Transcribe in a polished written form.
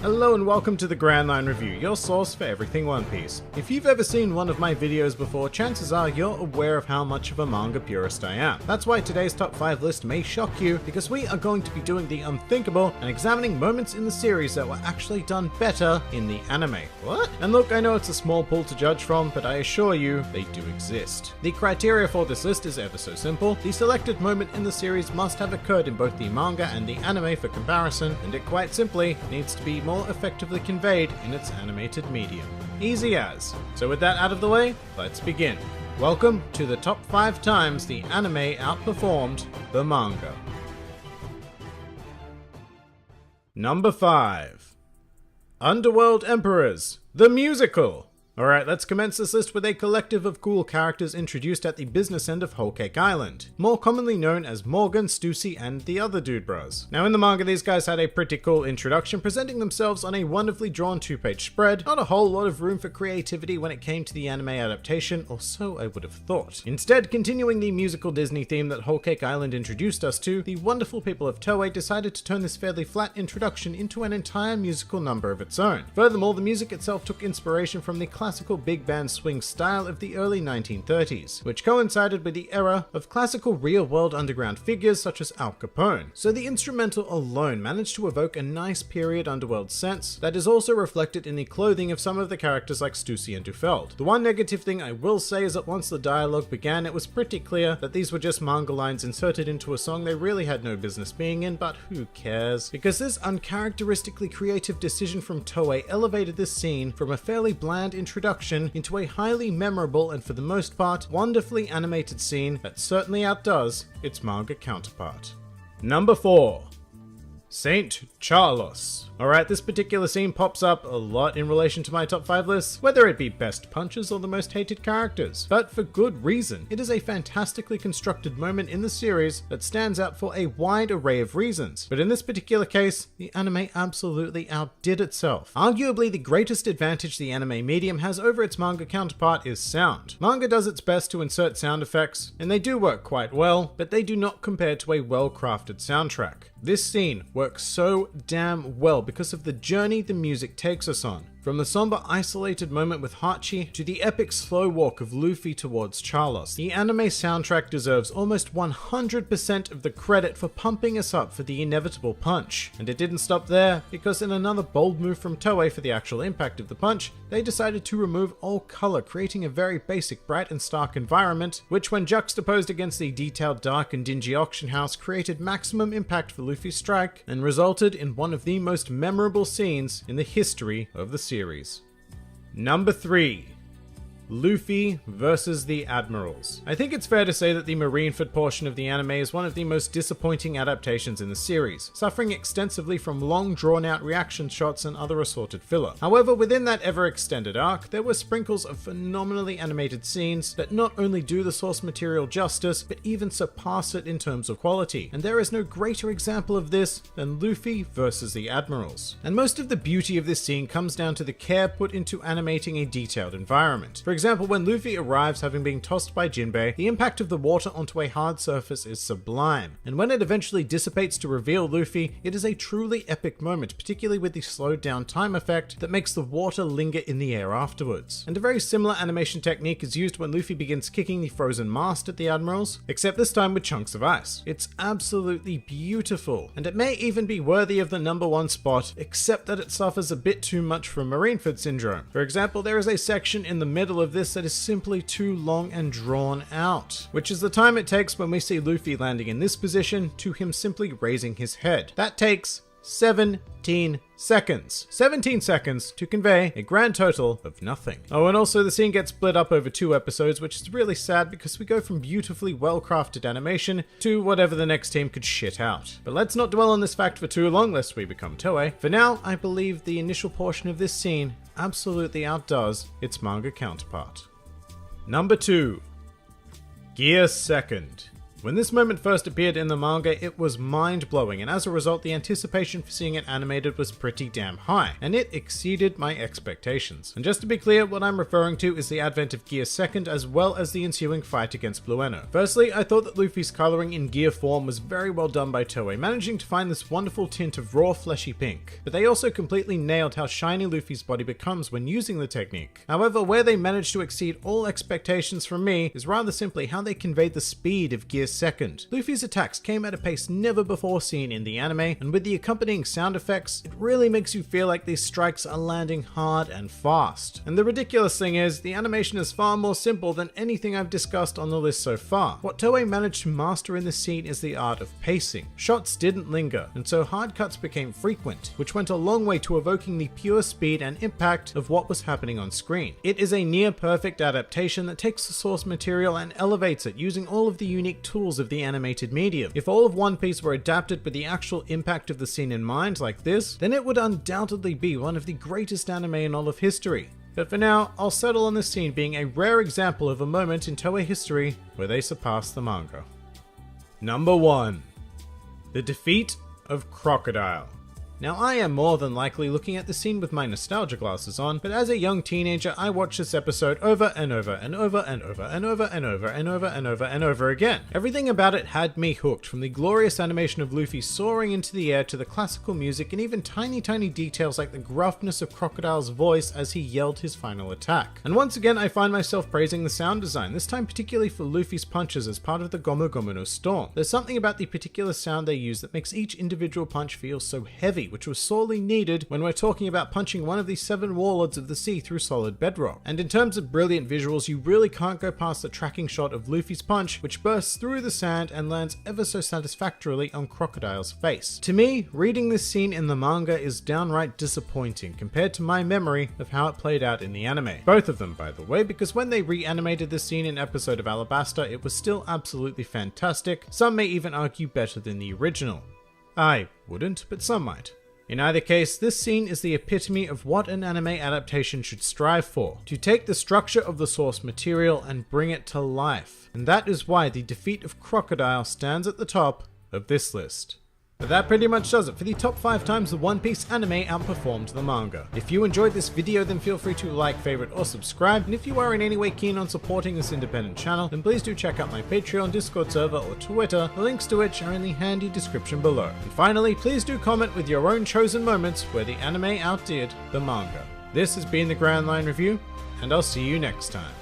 Hello and welcome to the Grand Line Review, your source for everything One Piece. If you've ever seen one of my videos before, chances are you're aware of how much of a manga purist I am. That's why today's top 5 list may shock you, because we are going to be doing the unthinkable and examining moments in the series that were actually done better in the anime. What? And look, I know it's a small pool to judge from, but I assure you, they do exist. The criteria for this list is ever so simple. The selected moment in the series must have occurred in both the manga and the anime for comparison, and it quite simply needs to be more effectively conveyed in its animated medium. Easy as. So with that out of the way, let's begin. Welcome to the top 5 times the anime outperformed the manga. Number 5. Underworld Emperors, the musical. Alright, let's commence this list with a collective of cool characters introduced at the business end of Whole Cake Island, more commonly known as Morgan, Stussy, and the other dude bros. Now in the manga, these guys had a pretty cool introduction, presenting themselves on a wonderfully drawn 2-page spread. Not a whole lot of room for creativity when it came to the anime adaptation, or so I would have thought. Instead, continuing the musical Disney theme that Whole Cake Island introduced us to, the wonderful people of Toei decided to turn this fairly flat introduction into an entire musical number of its own. Furthermore, the music itself took inspiration from the classical big band swing style of the early 1930s, which coincided with the era of classical real-world underground figures such as Al Capone. So the instrumental alone managed to evoke a nice period underworld sense that is also reflected in the clothing of some of the characters like Stussy and Dufeld. The one negative thing I will say is that once the dialogue began, it was pretty clear that these were just manga lines inserted into a song they really had no business being in, but who cares? Because this uncharacteristically creative decision from Toei elevated this scene from a fairly bland introduction into a highly memorable and for the most part wonderfully animated scene that certainly outdoes its manga counterpart. Number 4. Saint Charlos. Alright, this particular scene pops up a lot in relation to my top 5 lists, whether it be best punches or the most hated characters. But for good reason. It is a fantastically constructed moment in the series that stands out for a wide array of reasons. But in this particular case, the anime absolutely outdid itself. Arguably the greatest advantage the anime medium has over its manga counterpart is sound. Manga does its best to insert sound effects, and they do work quite well, but they do not compare to a well-crafted soundtrack. This scene works so damn well because of the journey the music takes us on. From the somber isolated moment with Hachi to the epic slow walk of Luffy towards Charlos, the anime soundtrack deserves almost 100% of the credit for pumping us up for the inevitable punch. And it didn't stop there, because in another bold move from Toei for the actual impact of the punch, they decided to remove all color, creating a very basic bright and stark environment, which when juxtaposed against the detailed dark and dingy auction house created maximum impact for Luffy's strike and resulted in one of the most memorable scenes in the history of the series. Number 3. Luffy versus the Admirals. I think it's fair to say that the Marineford portion of the anime is one of the most disappointing adaptations in the series, suffering extensively from long drawn-out reaction shots and other assorted filler. However, within that ever-extended arc, there were sprinkles of phenomenally animated scenes that not only do the source material justice, but even surpass it in terms of quality, and there is no greater example of this than Luffy versus the Admirals. And most of the beauty of this scene comes down to the care put into animating a detailed environment. For example, when Luffy arrives having been tossed by Jinbei, the impact of the water onto a hard surface is sublime, and when it eventually dissipates to reveal Luffy, it is a truly epic moment, particularly with the slowed down time effect that makes the water linger in the air afterwards. And a very similar animation technique is used when Luffy begins kicking the frozen mast at the Admirals, except this time with chunks of ice. It's absolutely beautiful, and it may even be worthy of the number 1 spot, except that it suffers a bit too much from Marineford syndrome. For example, there is a section in the middle of this that is simply too long and drawn out, which is the time it takes when we see Luffy landing in this position to him simply raising his head. That takes 17 seconds. 17 seconds to convey a grand total of nothing. Oh, and also the scene gets split up over 2 episodes, which is really sad because we go from beautifully well-crafted animation to whatever the next team could shit out. But let's not dwell on this fact for too long lest we become Toei. For now, I believe the initial portion of this scene absolutely outdoes its manga counterpart. Number 2. Gear Second. When this moment first appeared in the manga, it was mind-blowing, and as a result, the anticipation for seeing it animated was pretty damn high, and it exceeded my expectations. And just to be clear, what I'm referring to is the advent of Gear 2nd as well as the ensuing fight against Blueno. Firstly, I thought that Luffy's coloring in Gear form was very well done by Toei, managing to find this wonderful tint of raw fleshy pink, but they also completely nailed how shiny Luffy's body becomes when using the technique. However, where they managed to exceed all expectations from me is rather simply how they conveyed the speed of Gear 2nd. Luffy's attacks came at a pace never before seen in the anime, and with the accompanying sound effects, it really makes you feel like these strikes are landing hard and fast. And the ridiculous thing is, the animation is far more simple than anything I've discussed on the list so far. What Toei managed to master in this scene is the art of pacing. Shots didn't linger, and so hard cuts became frequent, which went a long way to evoking the pure speed and impact of what was happening on screen. It is a near perfect adaptation that takes the source material and elevates it using all of the unique tools of the animated medium. If all of One Piece were adapted with the actual impact of the scene in mind like this, then it would undoubtedly be one of the greatest anime in all of history. But for now, I'll settle on this scene being a rare example of a moment in Toei history where they surpassed the manga. Number 1. The defeat of Crocodile. Now, I am more than likely looking at the scene with my nostalgia glasses on, but as a young teenager, I watched this episode over and over and over and over and over and over and over and over and over again. Everything about it had me hooked, from the glorious animation of Luffy soaring into the air to the classical music and even tiny details like the gruffness of Crocodile's voice as he yelled his final attack. And once again, I find myself praising the sound design, this time particularly for Luffy's punches as part of the Gomu Gomu no Storm. There's something about the particular sound they use that makes each individual punch feel so heavy, which was sorely needed when we're talking about punching one of the 7 warlords of the sea through solid bedrock. And in terms of brilliant visuals, you really can't go past the tracking shot of Luffy's punch, which bursts through the sand and lands ever so satisfactorily on Crocodile's face. To me, reading this scene in the manga is downright disappointing compared to my memory of how it played out in the anime. Both of them, by the way, because when they reanimated this scene in episode of Alabasta, it was still absolutely fantastic. Some may even argue better than the original. I wouldn't, but some might. In either case, this scene is the epitome of what an anime adaptation should strive for, to take the structure of the source material and bring it to life. And that is why the defeat of Crocodile stands at the top of this list. But that pretty much does it for the top 5 times the One Piece anime outperformed the manga. If you enjoyed this video, then feel free to like, favorite, or subscribe, and if you are in any way keen on supporting this independent channel, then please do check out my Patreon, Discord server, or Twitter, the links to which are in the handy description below. And finally, please do comment with your own chosen moments where the anime outdid the manga. This has been the Grand Line Review, and I'll see you next time.